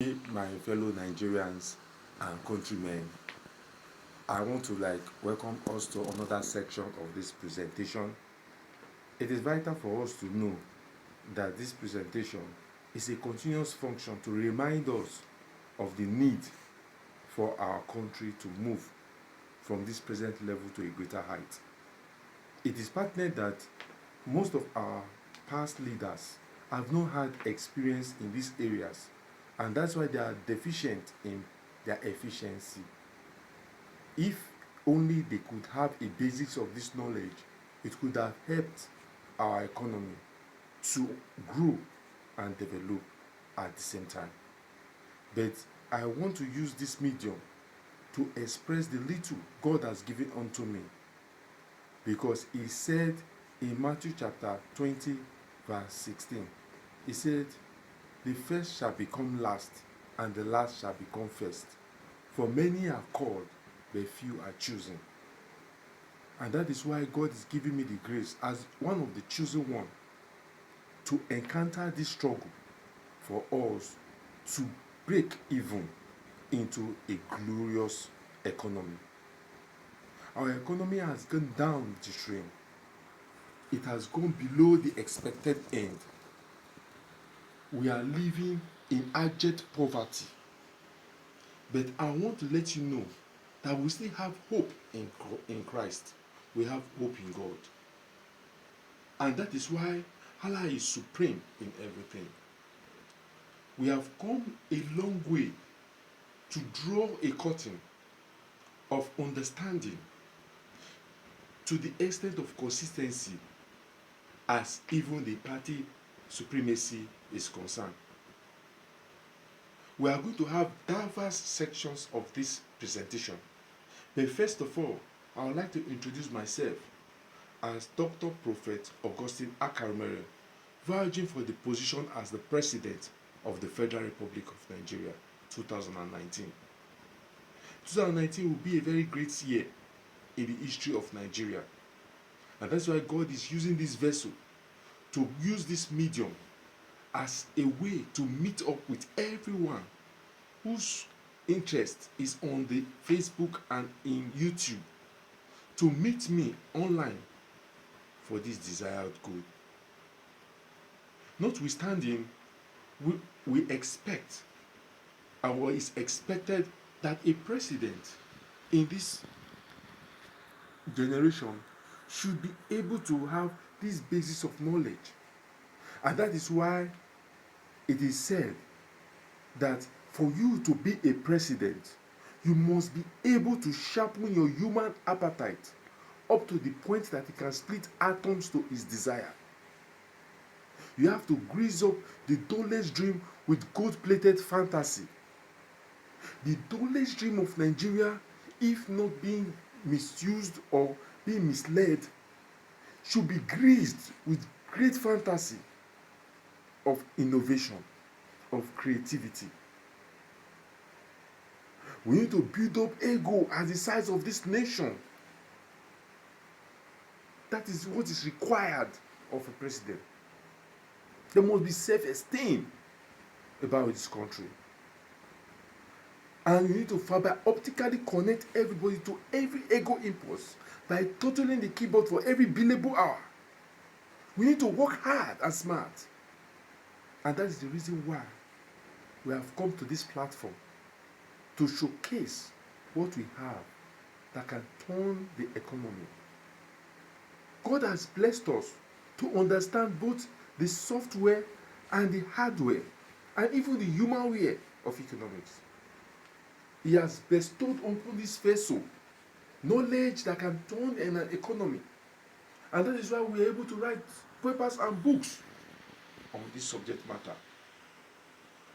My fellow Nigerians and countrymen, I want to welcome us to another section of this presentation. It is vital for us to know that this presentation is a continuous function to remind us of the need for our country to move from this present level to a greater height. It is pertinent that most of our past leaders have not had experience in these areas, and that's why they are deficient in their efficiency. If only they could have a basics of this knowledge, it could have helped our economy to grow and develop at the same time. But I want to use this medium to express the little God has given unto me, because He said in Matthew chapter 20, verse 16, He said, "The first shall become last, and the last shall become first. For many are called, but few are chosen." And that is why God is giving me the grace as one of the chosen one to encounter this struggle for us to break even into a glorious economy. Our economy has gone down the drain. It has gone below the expected end. We are living in abject poverty. But I want to let you know that we still have hope in Christ. We have hope in God. And that is why Allah is supreme in everything. We have come a long way to draw a curtain of understanding to the extent of consistency as even the party supremacy is concerned. We are going to have diverse sections of this presentation. But first of all, I would like to introduce myself as Dr. Prophet Augustine Akarumere, vying for the position as the President of the Federal Republic of Nigeria, 2019. 2019 will be a very great year in the history of Nigeria. And that's why God is using this vessel to use this medium as a way to meet up with everyone whose interest is on the Facebook and in YouTube, to meet me online for this desired good. Notwithstanding, we expect, and what is expected, that a president in this generation should be able to have this basis of knowledge. And that is why it is said that for you to be a president, you must be able to sharpen your human appetite up to the point that it can split atoms to its desire. You have to grease up the dullest dream with gold-plated fantasy. The dullest dream of Nigeria, if not being misused or being misled, should be greased with great fantasy of innovation, of creativity. We need to build up ego as the size of this nation. That is what is required of a president. There must be self-esteem about this country. And you need to fiber optically connect everybody to every ego impulse by totaling the keyboard for every billable hour. We need to work hard and smart. And that is the reason why we have come to this platform, to showcase what we have that can turn the economy. God has blessed us to understand both the software and the hardware, and even the humanware of economics. He has bestowed upon this vessel knowledge that can turn an economy. And that is why we are able to write papers and books on this subject matter.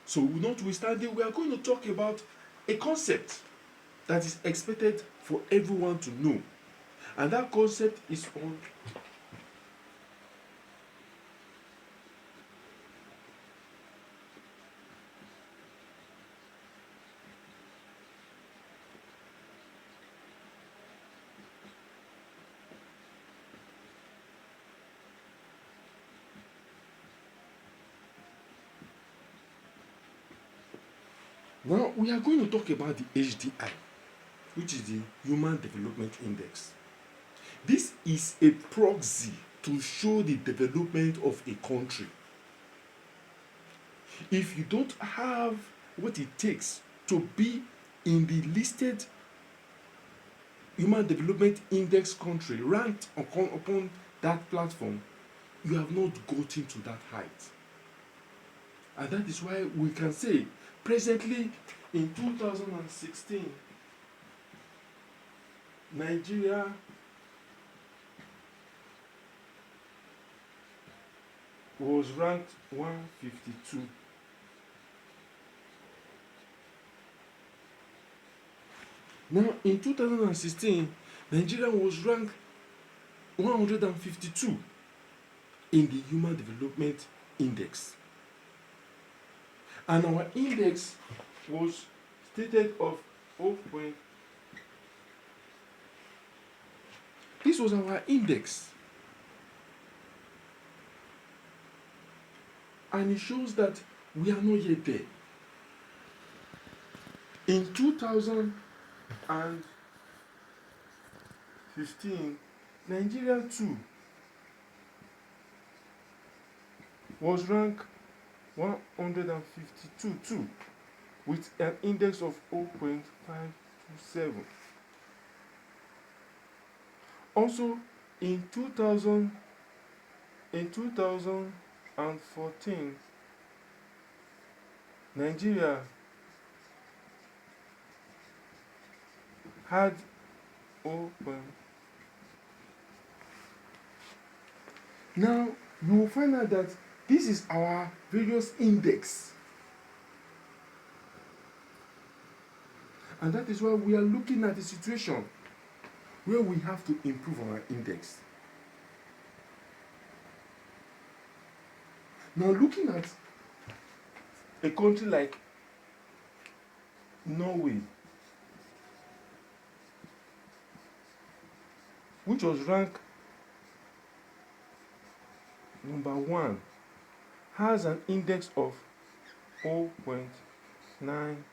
So, notwithstanding, we are going to talk about a concept that is expected for everyone to know. And that concept is on Now we are going to talk about the HDI, which is the Human Development Index. This is a proxy to show the development of a country. If you don't have what it takes to be in the listed Human Development Index country ranked upon that platform, you have not gotten to that height. And that is why we can say presently in 2016, Nigeria was ranked 152. Now in 2016, Nigeria was ranked 152 in the Human Development Index. And our index was stated of 0. This was our index. And it shows that we are not yet there. In 2015, Nigeria too was ranked 152 too, with an index of 0.527. Also, in 2014, Nigeria had 0. Now you will find out that this is our various index. And that is why we are looking at the situation where we have to improve our index. Now looking at a country like Norway, which was ranked number 1, has an index of 0.9.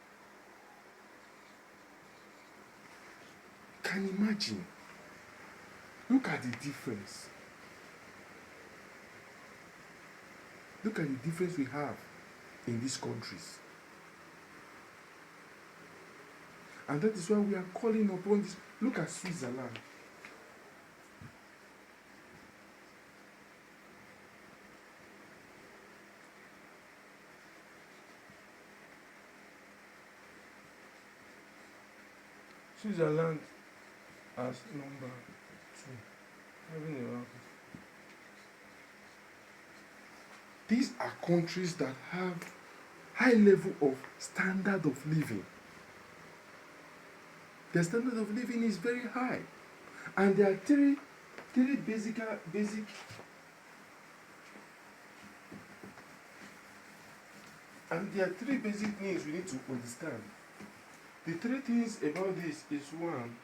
Can you imagine? Look at the difference. Look at the difference we have in these countries. And that is why we are calling upon this. Look at Switzerland. Switzerland as number 2. These are countries that have high level of standard of living. Their standard of living is very high. And there are three basic and there are three basic things we need to understand. The three things about this is: 1,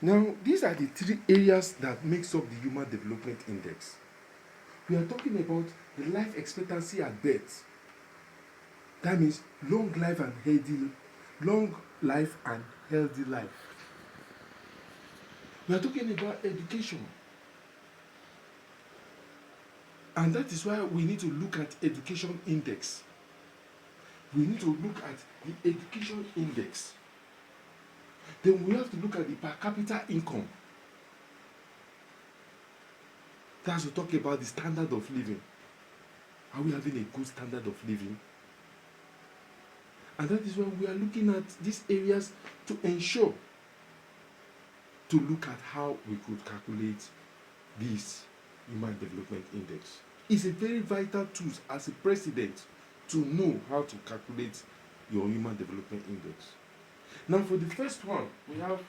now these are the three areas that makes up the Human Development Index. We are talking about the life expectancy at birth. That means long life and healthy life. We are talking about education. And that is why we need to look at education index. We need to look at the education index. Then we have to look at the per capita income. That's to talk about the standard of living. Are we having a good standard of living? And that is why we are looking at these areas to ensure to look at how we could calculate this Human Development Index. It's a very vital tool as a president to know how to calculate your human development index. Now, for the first one, we have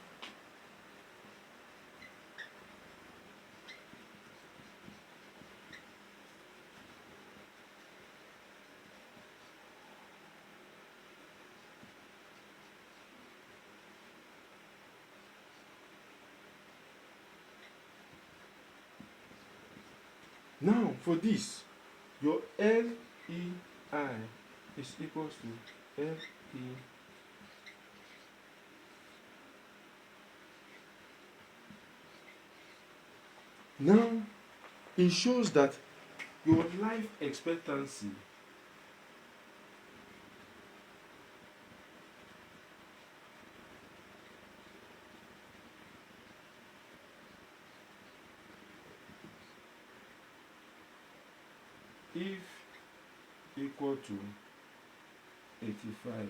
now for this, your LEI is equals to LE. Now, it shows that your life expectancy if equal to 85,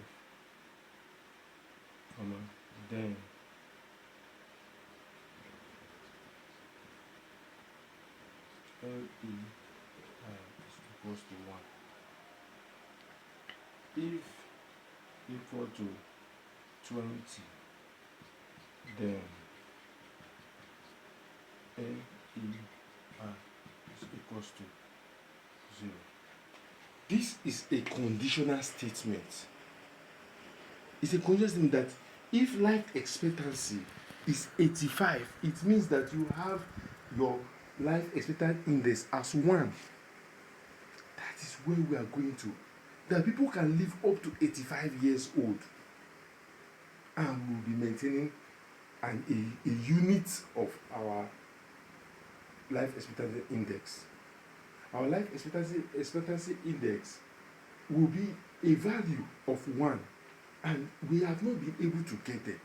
then LEI is equals to 1. If equal to 20, then LEI is equals to 0. This is a conditional statement. It's a conditional statement that if life expectancy is 85, it means that you have your life expectancy index as 1. That is where we are going to. That people can live up to 85 years old and will be maintaining a unit of our life expectancy index. Our life expectancy index will be a value of 1, and we have not been able to get there.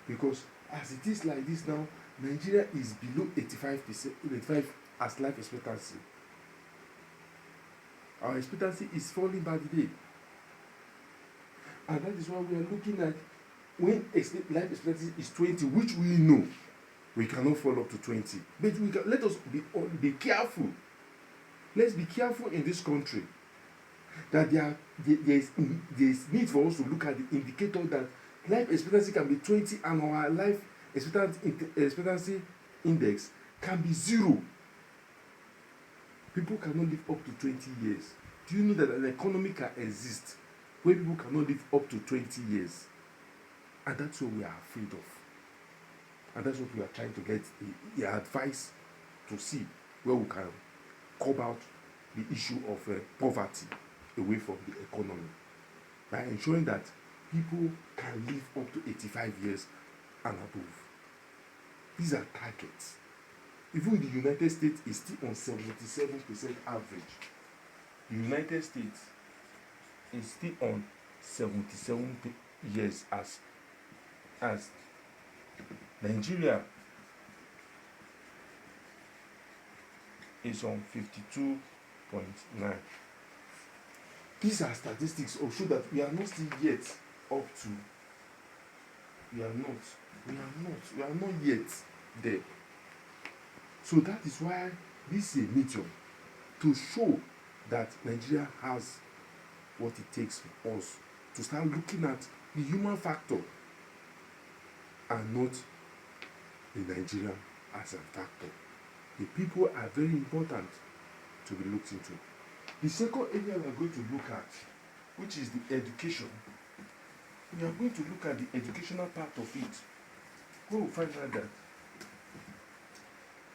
Because as it is like this now, Nigeria is below 85 as life expectancy. Our expectancy is falling by the day. And that is why we are looking at when life expectancy is 20, which we know we cannot fall up to 20. But let us be careful. Let's be careful in this country that there is need for us to look at the indicator that life expectancy can be 20 and our life expectancy index can be 0. People cannot live up to 20 years. Do you know that an economy can exist where people cannot live up to 20 years? And that's what we are afraid of. And that's what we are trying to get the advice to see where we can curb out the issue of poverty away from the economy by ensuring that people can live up to 85 years and above. These are targets. Even the United States is still on 77% average. The United States is still on 77 years as Nigeria is on 52.9. These are statistics that show that we are not still yet up to. We are not yet there. So that is why this is a medium to show that Nigeria has what it takes for us to start looking at the human factor and not the Nigerian as a factor. The people are very important to be looked into. The second area we are going to look at, which is the education, we are going to look at the educational part of it. We will find out that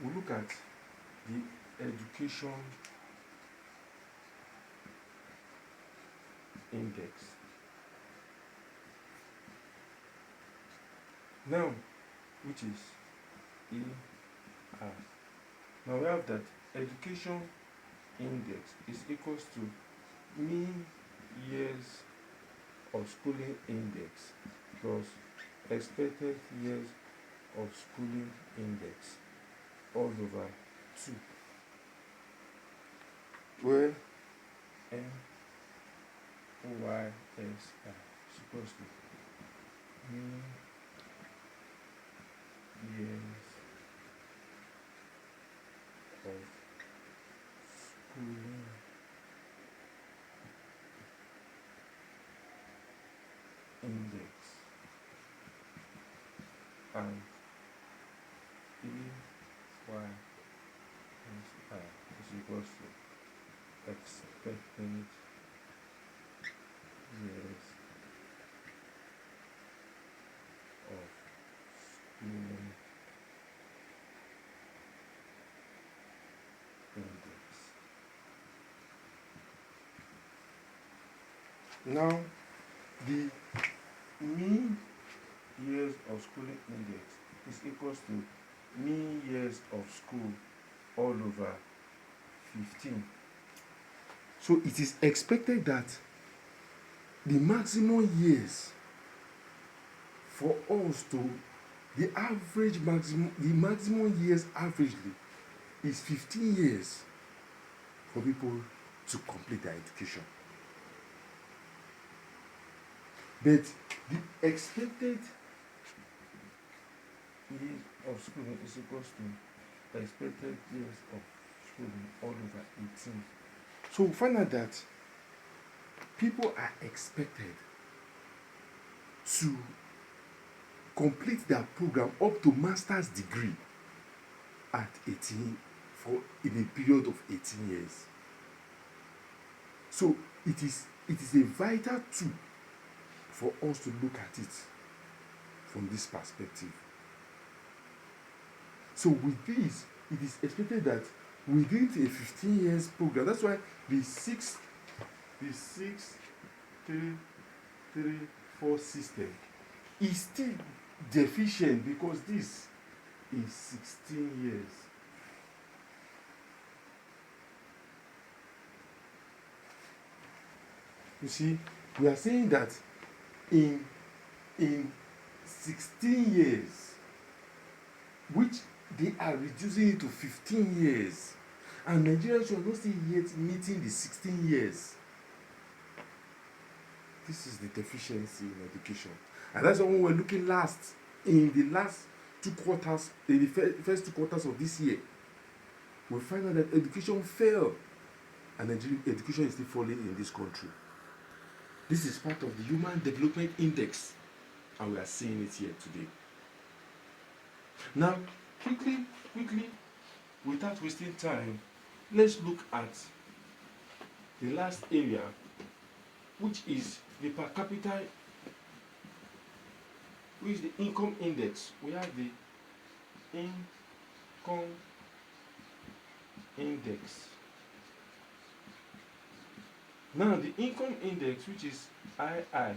we'll look at the education index. Now, which is ER. Now we have that education index is equals to mean years of schooling index plus expected years of schooling index all over 2, where NYSI is equals to mean years of schooling index and EY is equals to expected years of schooling index. Now, the mean years of schooling index is equals to mean years of school all over 15. So it is expected that the maximum years for us to the maximum years averagely is 15 years for people to complete their education. But the expected years of schooling is equals to expected years of schooling all over 18. So we find out that people are expected to complete their program up to master's degree at 18 for in a period of 18 years. So it is a vital tool for us to look at it from this perspective. So with this, it is expected that within a 15 years program, that's why the 6-3-3-4 system is still deficient because this is 16 years. You see, we are saying that in 16 years, which they are reducing it to 15 years, and Nigerians are not still yet meeting the 16 years. This is the deficiency in education. And that's why when we're looking in the last 2 quarters, in the first 2 quarters of this year, we find out that education fell, and Nigerian education is still falling in this country. This is part of the Human Development Index, and we are seeing it here today. Now, quickly, without wasting time, let's look at the last area, which is the per capita, which is the income index. We have the income index. Now, the income index, which is II,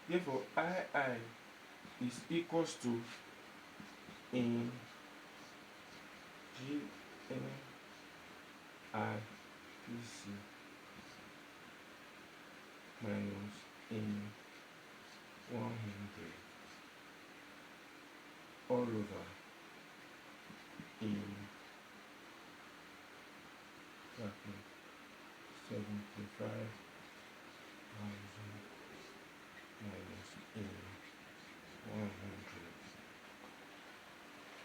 therefore II is equals to in GNIPC minus in 100 all over in 75,000 minus in 100.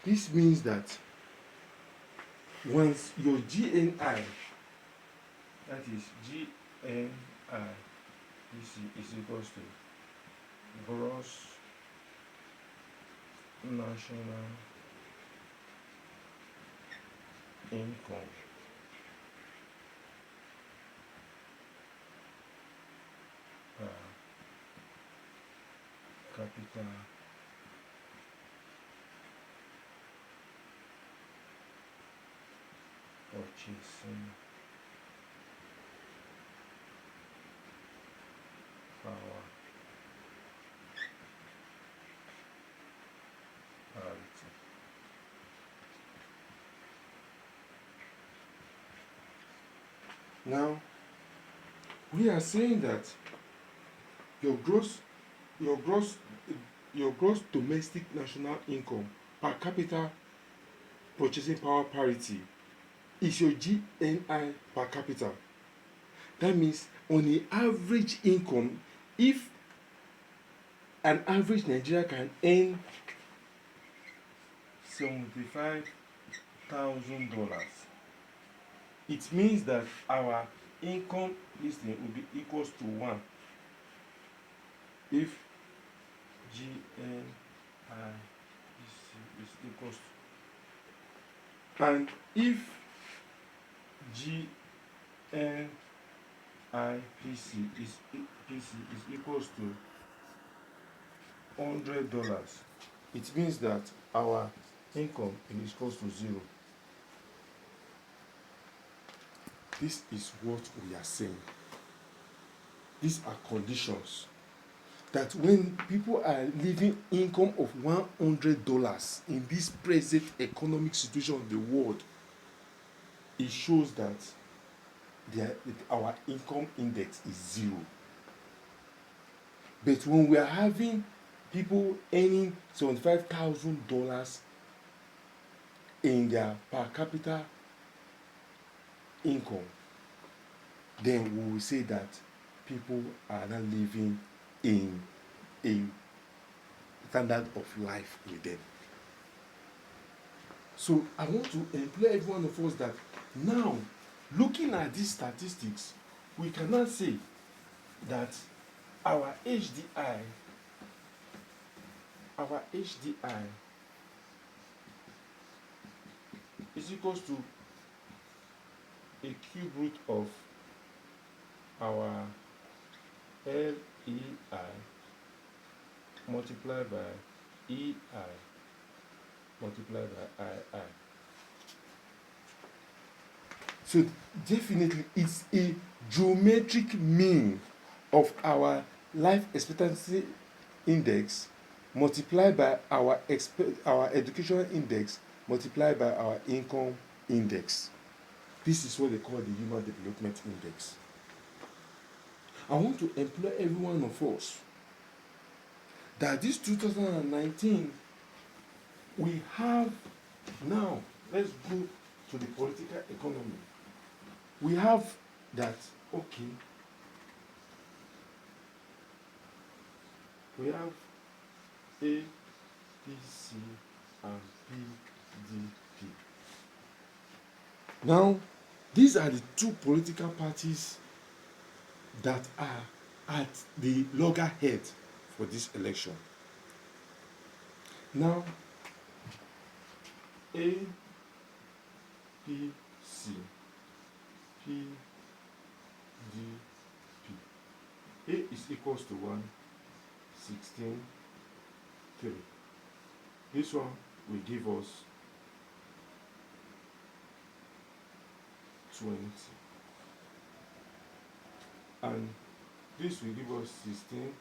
This means that once your GNI, that is GNI, is equals to gross national income per capita purchasing power parity. Now, we are saying that your gross domestic national income per capita purchasing power parity is your GNI per capita. That means on the average income, if an average Nigerian can earn $75,000, it means that our income listing will be equals to 1 if GNIBC is equals to, and if GNIPC is equals to $100, it means that our income is equals to 0. This is what we are saying. These are conditions that when people are living income of $100 in this present economic situation of the world, it shows that our income index is 0. But when we are having people earning $75,000 in their per capita income, then we will say that people are not living in a standard of life with them. So I want to employ every one of us that now, looking at these statistics, we cannot say that our HDI is equals to a cube root of our LEI multiplied by EI multiplied by II. So definitely it's a geometric mean of our life expectancy index multiplied by our educational index multiplied by our income index. This is what they call the Human Development Index. I want to employ every one of us that this 2019 we have now. Let's go to the political economy. We have that, okay, we have A, P, C, and PDP. Now, these are the two political parties that are at the loggerhead for this election. Now, A, P, C, P, D, P. A is equals to 1, 16, 3. This one will give us 20. And this will give us 16,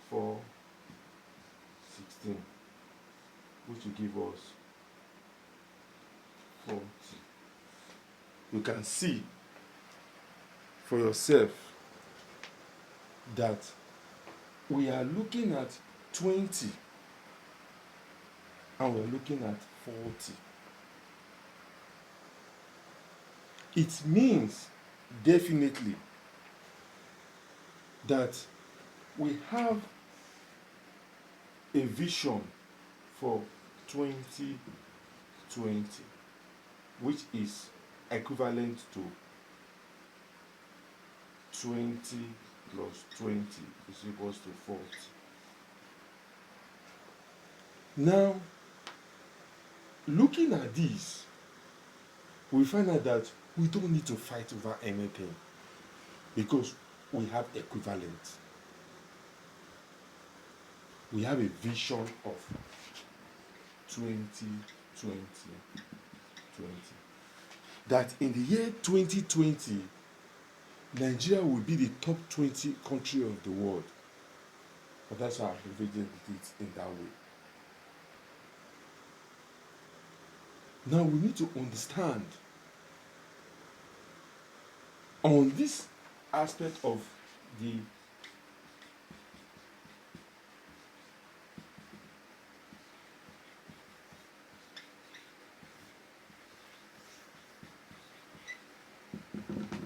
4, 16, which will give us 40. You can see for yourself that we are looking at 20 and we're looking at 40. It means definitely that we have a vision for 2020, which is equivalent to 20 plus 20 is equals to 40. Now, looking at this, we find out that we don't need to fight over anything because we have equivalent. We have a vision of 2020. That in the year 2020, Nigeria will be the top 20 country of the world. But that's how I'm dividing it in that way. Now we need to understand on this aspect of the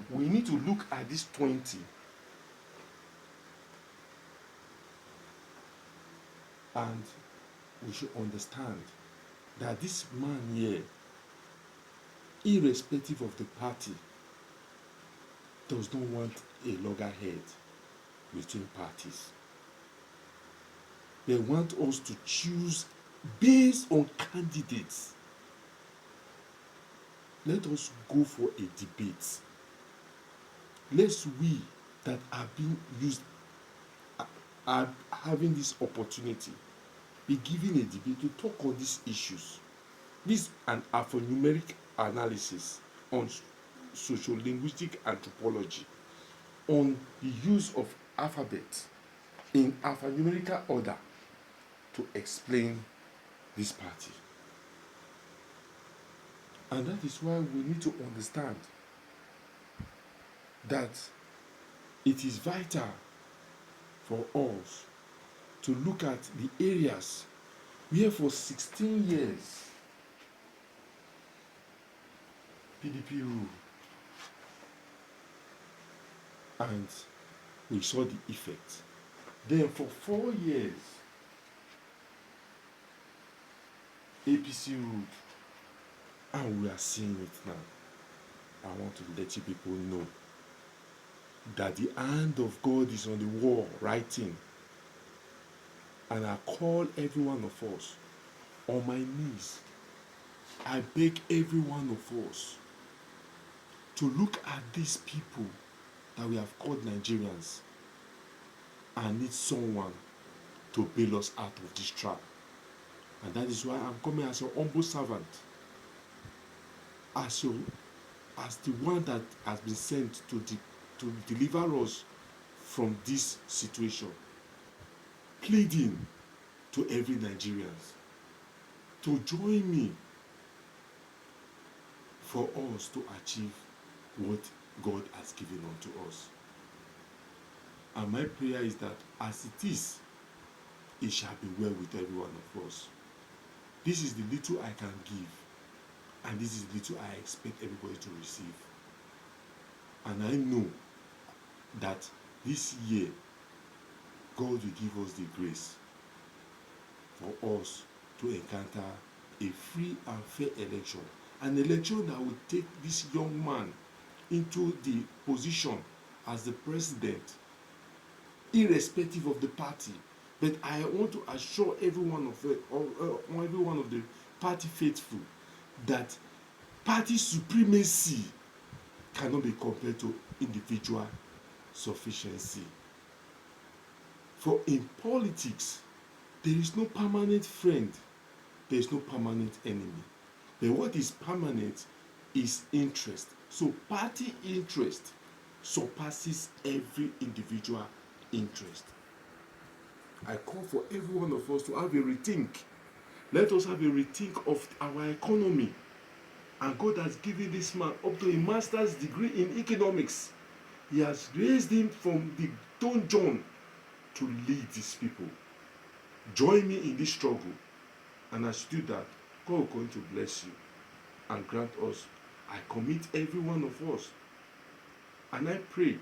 we need to look at this 20 and we should understand that this man here irrespective of the party, does not want a loggerhead between parties. They want us to choose based on candidates. Let us go for a debate. Let's we that are being used, are having this opportunity, be given a debate to talk on these issues. This an alphanumeric analysis on sociolinguistic anthropology, on the use of alphabet in alphanumerical order to explain this party. And that is why we need to understand that it is vital for us to look at the areas where for 16 years PDP ruled, and we saw the effect. Then for 4 years APC ruled, and we are seeing it now. I want to let you people know that the hand of God is on the wall writing. And I call every one of us on my knees. I beg every one of us to look at these people that we have called Nigerians and need someone to bail us out of this trap. And that is why I'm coming as your humble servant, as the one that has been sent to deliver us from this situation, pleading to every Nigerian to join me for us to achieve what God has given unto us. And my prayer is that as it is, it shall be well with every one of us. This is the little I can give, and this is the little I expect everybody to receive. And I know that this year, God will give us the grace for us to encounter a free and fair election. An election that will take this young man into the position as the president, irrespective of the party. But I want to assure every one of the party faithful that party supremacy cannot be compared to individual sufficiency. For in politics, there is no permanent friend, there is no permanent enemy. But what is permanent is interest. So party interest surpasses every individual interest. I call for every one of us to have a rethink. Let us have a rethink of our economy. And God has given this man up to a master's degree in economics. He has raised him from the dungeon to lead these people. Join me in this struggle. And as you do that, God is going to bless you and grant us. I commit every one of us. And I pray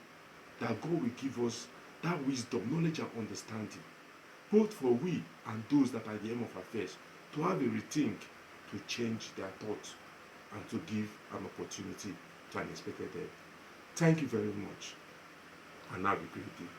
that God will give us that wisdom, knowledge, and understanding, both for we and those that are at the end of affairs, to have a rethink, to change their thoughts, and to give an opportunity to an expected end. Thank you very much, and have a great day.